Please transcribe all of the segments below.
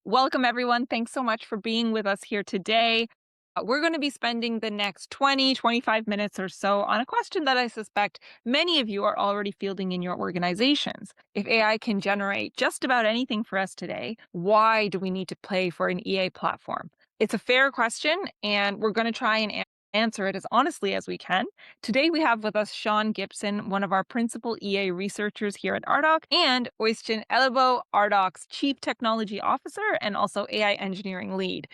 Welcome, everyone. Thanks so much for being with us here today. We're going to be spending the next 20, 25 minutes or so on a question that I suspect many of you are already fielding in your organizations. If AI can generate just about anything for us today, why do we need to pay for an EA platform? It's a fair question, and we're going to try and answer it as honestly as we can. Today, we have with us Sean Gibson, one of our principal EA researchers here at Ardoq, and Oystein Ellebo, Ardoq's Chief Technology Officer and also AI Engineering Lead.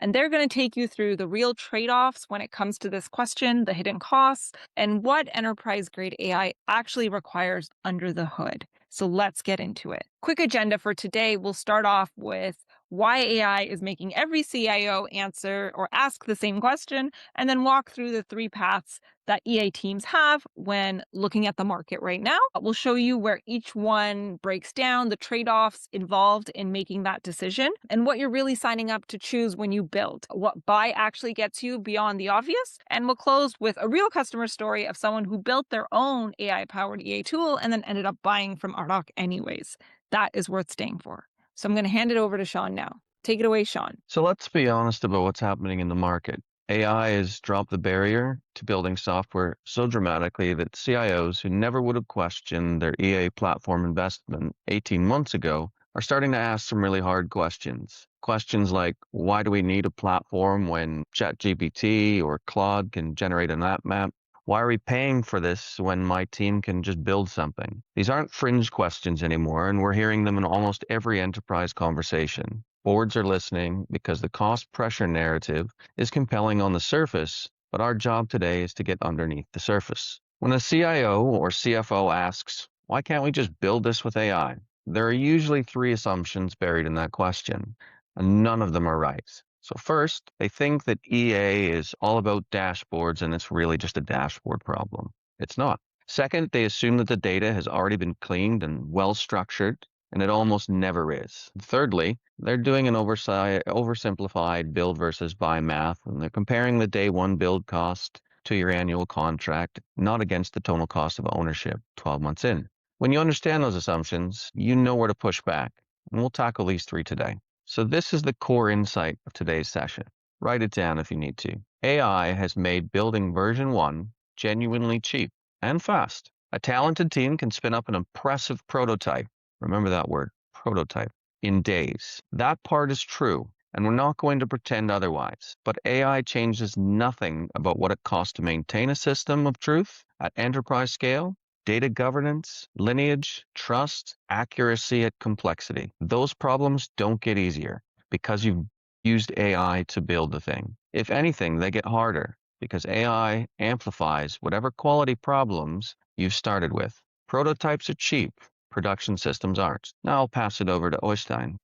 And they're going to take you through the real trade offs when it comes to this question, the hidden costs, and what enterprise grade AI actually requires under the hood. So let's get into it. Quick agenda for today. We'll start off with why AI is making every CIO answer or ask the same question, and then walk through the three paths that EA teams have when looking at the market right now. We'll show you where each one breaks down the trade-offs involved in making that decision and what you're really signing up to choose when you build, what buy actually gets you beyond the obvious. And we'll close with a real customer story of someone who built their own AI-powered EA tool and then ended up buying from Ardoq anyways. That is worth staying for. So I'm going to hand it over to Sean now. Take it away, Sean. So let's be honest about what's happening in the market. AI has dropped the barrier to building software so dramatically that CIOs who never would have questioned their EA platform investment 18 months ago are starting to ask some really hard questions. Questions like, why do we need a platform when ChatGPT or Claude can generate an app map? Why are we paying for this when my team can just build something? These aren't fringe questions anymore, and we're hearing them in almost every enterprise conversation. Boards are listening because the cost pressure narrative is compelling on the surface, but our job today is to get underneath the surface. When a CIO or CFO asks, why can't we just build this with AI? There are usually three assumptions buried in that question, and none of them are right. So first, they think that EA is all about dashboards and it's really just a dashboard problem. It's not. Second, they assume that the data has already been cleaned and well structured, and it almost never is. Thirdly, they're doing an oversimplified build versus buy math, and they're comparing the day one build cost to your annual contract, not against the total cost of ownership 12 months in. When you understand those assumptions, you know where to push back, and we'll tackle these three today. So this is the core insight of today's session. Write it down if you need to. AI has made building version 1 genuinely cheap and fast. A talented team can spin up an impressive prototype. Remember that word, prototype, in days. That part is true, and we're not going to pretend otherwise. But AI changes nothing about what it costs to maintain a system of truth at enterprise scale. Data governance, lineage, trust, accuracy at complexity. Those problems don't get easier because you've used AI to build the thing. If anything, they get harder because AI amplifies whatever quality problems you've started with. Prototypes are cheap, production systems aren't. Now I'll pass it over to Oystein.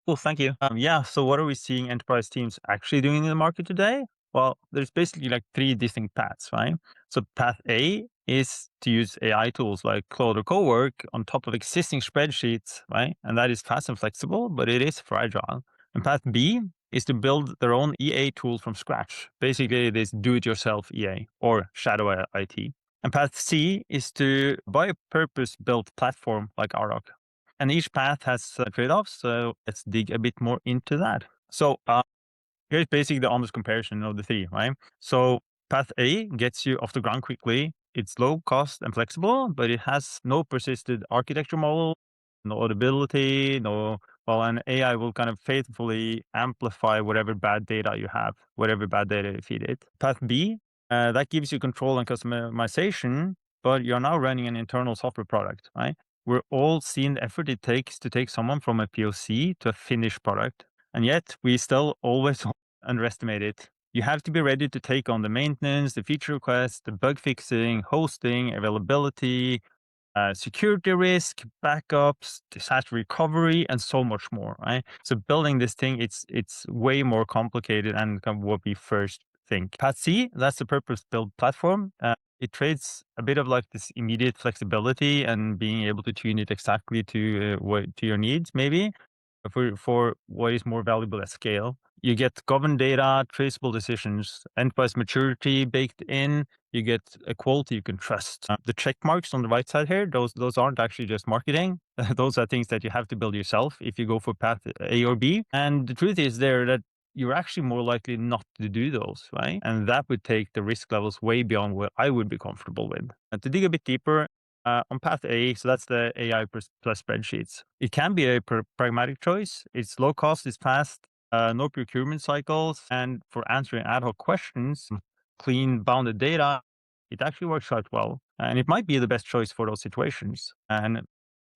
Cool, thank you. Yeah, so what are we seeing enterprise teams actually doing in the market today? Well, there's basically like three distinct paths, right? So path A is to use AI tools like Claude or Cowork on top of existing spreadsheets, right? And that is fast and flexible, but it is fragile. And path B is to build their own EA tool from scratch. Basically, it is do-it-yourself EA or shadow IT. And path C is to buy a purpose-built platform like Ardoq. And each path has trade-offs, so let's dig a bit more into that. So here's basically the honest comparison of the three, right? So path A gets you off the ground quickly. It's low cost and flexible, but it has no persisted architecture model, no auditability, and AI will kind of faithfully amplify whatever bad data you have, whatever bad data you feed it. Path B, that gives you control and customization, but you're now running an internal software product, right? We're all seeing the effort it takes to take someone from a POC to a finished product. And yet we still always underestimate it. You have to be ready to take on the maintenance, the feature requests, the bug fixing, hosting, availability, security risk, backups, disaster recovery, and so much more, right? So building this thing, it's way more complicated and kind of what we first think. Path C, that's the purpose-built platform. It trades a bit of like this immediate flexibility and being able to tune it exactly to your needs, maybe, for what is more valuable at scale. You get governed data, traceable decisions, enterprise maturity baked in. You get a quality you can trust. The check marks on the right side here, those aren't actually just marketing. Those are things that you have to build yourself if you go for path A or B. And the truth is there that you're actually more likely not to do those, right? And that would take the risk levels way beyond what I would be comfortable with. And to dig a bit deeper, on path A, so that's the AI plus spreadsheets. It can be a pragmatic choice. It's low cost, it's fast, no procurement cycles, and for answering ad hoc questions, clean bounded data, it actually works quite well. And it might be the best choice for those situations. And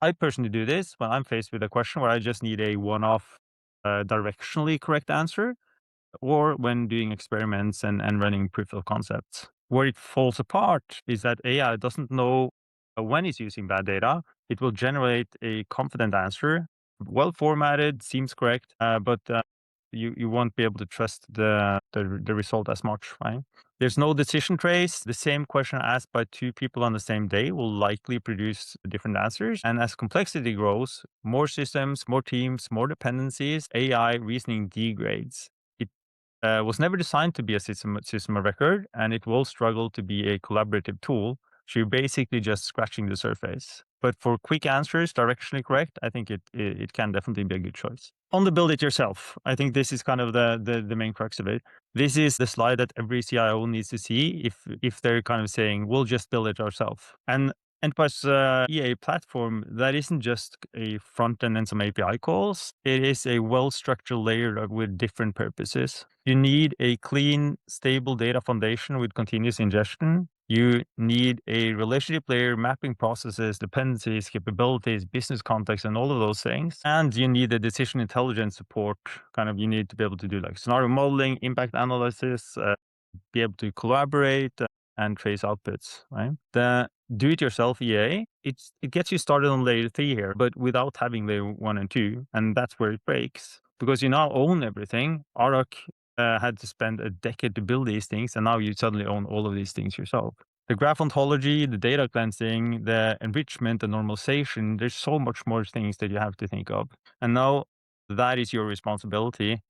I personally do this when I'm faced with a question where I just need a one-off directionally correct answer, or when doing experiments and running proof of concepts. Where it falls apart is that AI doesn't know when it's using bad data. It will generate a confident answer, well formatted, seems correct, but you won't be able to trust the result as much, right? There's no decision trace. The same question asked by two people on the same day will likely produce different answers. And as complexity grows, more systems, more teams, more dependencies, AI reasoning degrades. It was never designed to be a system of record, and it will struggle to be a collaborative tool. So you're basically just scratching the surface. But for quick answers, directionally correct, I think it can definitely be a good choice. On the build it yourself, I think this is kind of the main crux of it. This is the slide that every CIO needs to see if they're kind of saying, we'll just build it ourselves. And Enterprise EA platform, that isn't just a front end and some API calls. It is a well-structured layer with different purposes. You need a clean, stable data foundation with continuous ingestion. You need a relationship layer, mapping processes, dependencies, capabilities, business context, and all of those things. And you need a decision intelligence support. You need to be able to do like scenario modeling, impact analysis, be able to collaborate and trace outputs, right? The do-it-yourself EA, it gets you started on layer 3 here, but without having layer 1 and 2, and that's where it breaks. Because you now own everything. Ardoq had to spend a decade to build these things, and now you suddenly own all of these things yourself. The graph ontology, the data cleansing, the enrichment, the normalization, there's so much more things that you have to think of. And now that is your responsibility.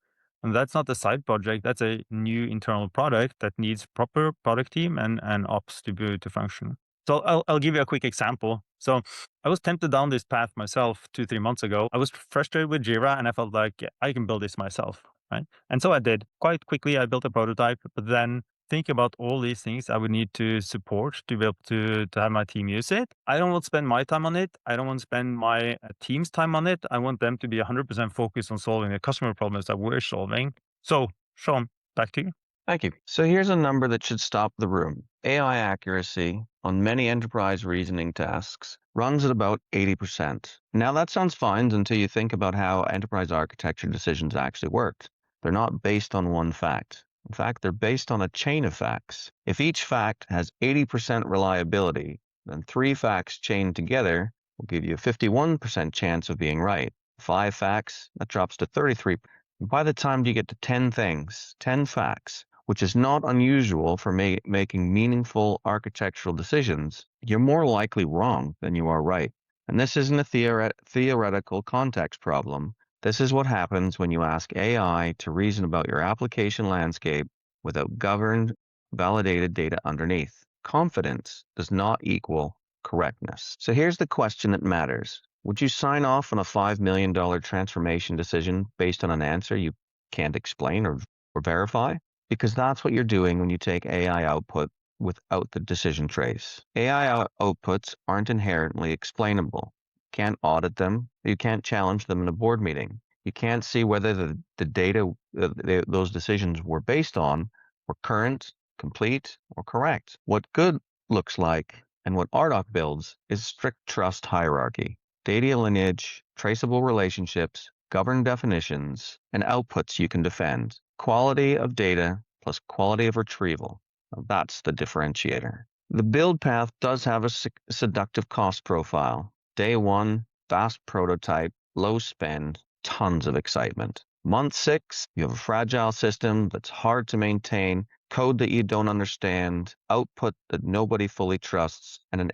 And that's not a side project. That's a new internal product that needs proper product team and ops to function. So I'll give you a quick example. So I was tempted down this path myself 2-3 months ago. I was frustrated with Jira and I felt like I can build this myself, right? And so I did. Quite quickly, I built a prototype, but then think about all these things I would need to support to be able to have my team use it. I don't want to spend my time on it. I don't want to spend my team's time on it. I want them to be 100% focused on solving the customer problems that we're solving. So, Sean, back to you. Thank you. So here's a number that should stop the room. AI accuracy on many enterprise reasoning tasks runs at about 80%. Now that sounds fine until you think about how enterprise architecture decisions actually work. They're not based on one fact. In fact, they're based on a chain of facts. If each fact has 80% reliability, then 3 facts chained together will give you a 51% chance of being right. 5 facts, that drops to 33. By the time you get to 10 things, 10 facts, which is not unusual for making meaningful architectural decisions, you're more likely wrong than you are right. And this isn't a theoretical context problem. This is what happens when you ask AI to reason about your application landscape without governed, validated data underneath. Confidence does not equal correctness. So here's the question that matters. Would you sign off on a $5 million transformation decision based on an answer you can't explain or verify? Because that's what you're doing when you take AI output without the decision trace. AI outputs aren't inherently explainable. You can't audit them. You can't challenge them in a board meeting. You can't see whether the data those decisions were based on were current, complete, or correct. What good looks like and what Ardoq builds is strict trust hierarchy. Data lineage, traceable relationships, governed definitions, and outputs you can defend. Quality of data plus quality of retrieval. That's the differentiator. The build path does have a seductive cost profile. Day 1, fast prototype, low spend, tons of excitement. Month 6, you have a fragile system that's hard to maintain, code that you don't understand, output that nobody fully trusts, and an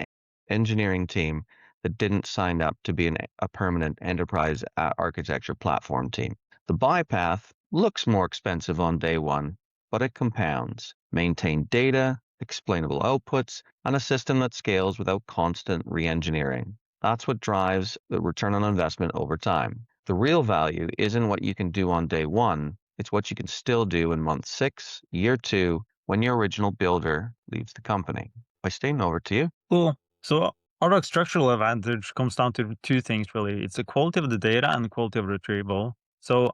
engineering team that didn't sign up to be a permanent enterprise architecture platform team. The buy path looks more expensive on day one, but it compounds. Maintain data, explainable outputs, and a system that scales without constant re-engineering. That's what drives the return on investment over time. The real value isn't what you can do on day one, it's what you can still do in month 6, year 2, when your original builder leaves the company. Øystein, over to you. Cool. So Ardoq structural advantage comes down to two things really. It's the quality of the data and the quality of retrieval. So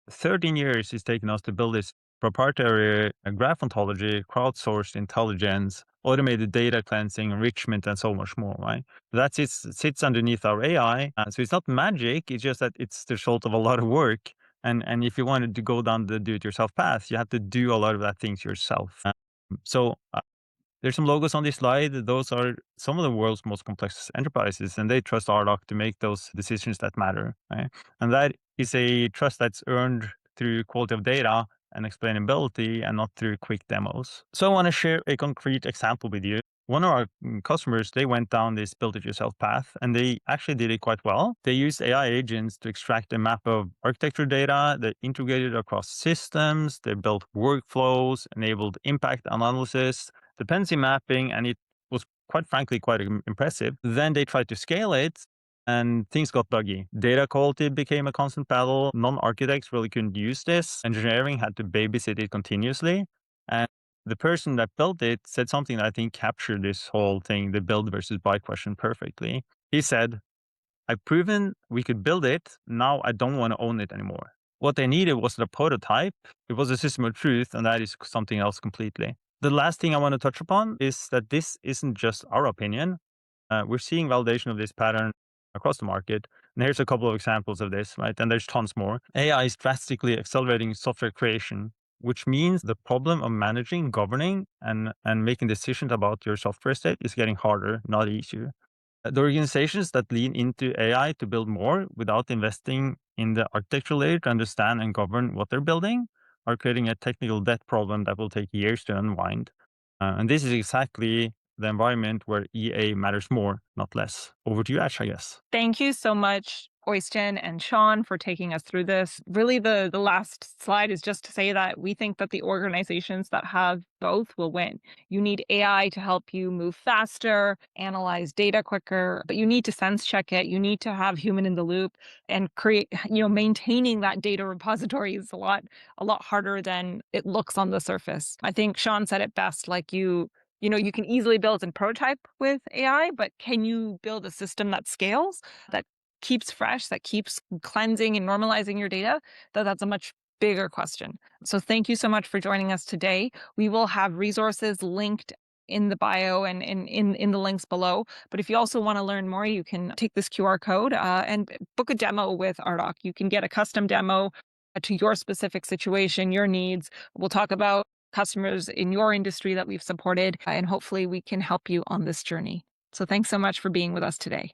13 years it's taken us to build this proprietary graph ontology, crowdsourced intelligence, automated data cleansing, enrichment, and so much more, right? That sits underneath our AI. So it's not magic, it's just that it's the result of a lot of work. And if you wanted to go down the do-it-yourself path, you have to do a lot of that things yourself. So there's some logos on this slide. Those are some of the world's most complex enterprises, and they trust Ardoq to make those decisions that matter, right? And that is a trust that's earned through quality of data and explainability and not through quick demos. So I want to share a concrete example with you. One of our customers, they went down this build it yourself path and they actually did it quite well. They used AI agents to extract a map of architecture data, they integrated across systems, they built workflows, enabled impact analysis, dependency mapping, and it was quite frankly quite impressive. Then they tried to scale it and things got buggy. Data quality became a constant battle. Non-architects really couldn't use this. Engineering had to babysit it continuously. And the person that built it said something that I think captured this whole thing, the build versus buy question perfectly. He said, I've proven we could build it. Now I don't want to own it anymore. What they needed was the prototype. It was a system of truth, and that is something else completely. The last thing I want to touch upon is that this isn't just our opinion. We're seeing validation of this pattern across the market. And here's a couple of examples of this, right? And there's tons more. AI is drastically accelerating software creation, which means the problem of managing, governing, and making decisions about your software estate is getting harder, not easier. The organizations that lean into AI to build more without investing in the architecture layer to understand and govern what they're building are creating a technical debt problem that will take years to unwind. And this is exactly the environment where EA matters more, not less. Over to you, Ash, I guess. Thank you so much, Øystein and Sean, for taking us through this. Really, the last slide is just to say that we think that the organizations that have both will win. You need AI to help you move faster, analyze data quicker, but you need to sense check it. You need to have human in the loop and create, maintaining that data repository is a lot harder than it looks on the surface. I think Sean said it best, like you can easily build a prototype with AI, but can you build a system that scales, that keeps fresh, that keeps cleansing and normalizing your data? That's a much bigger question. So thank you so much for joining us today. We will have resources linked in the bio and in the links below. But if you also want to learn more, you can take this QR code and book a demo with Ardoq. You can get a custom demo to your specific situation, your needs. We'll talk about customers in your industry that we've supported, and hopefully we can help you on this journey. So thanks so much for being with us today.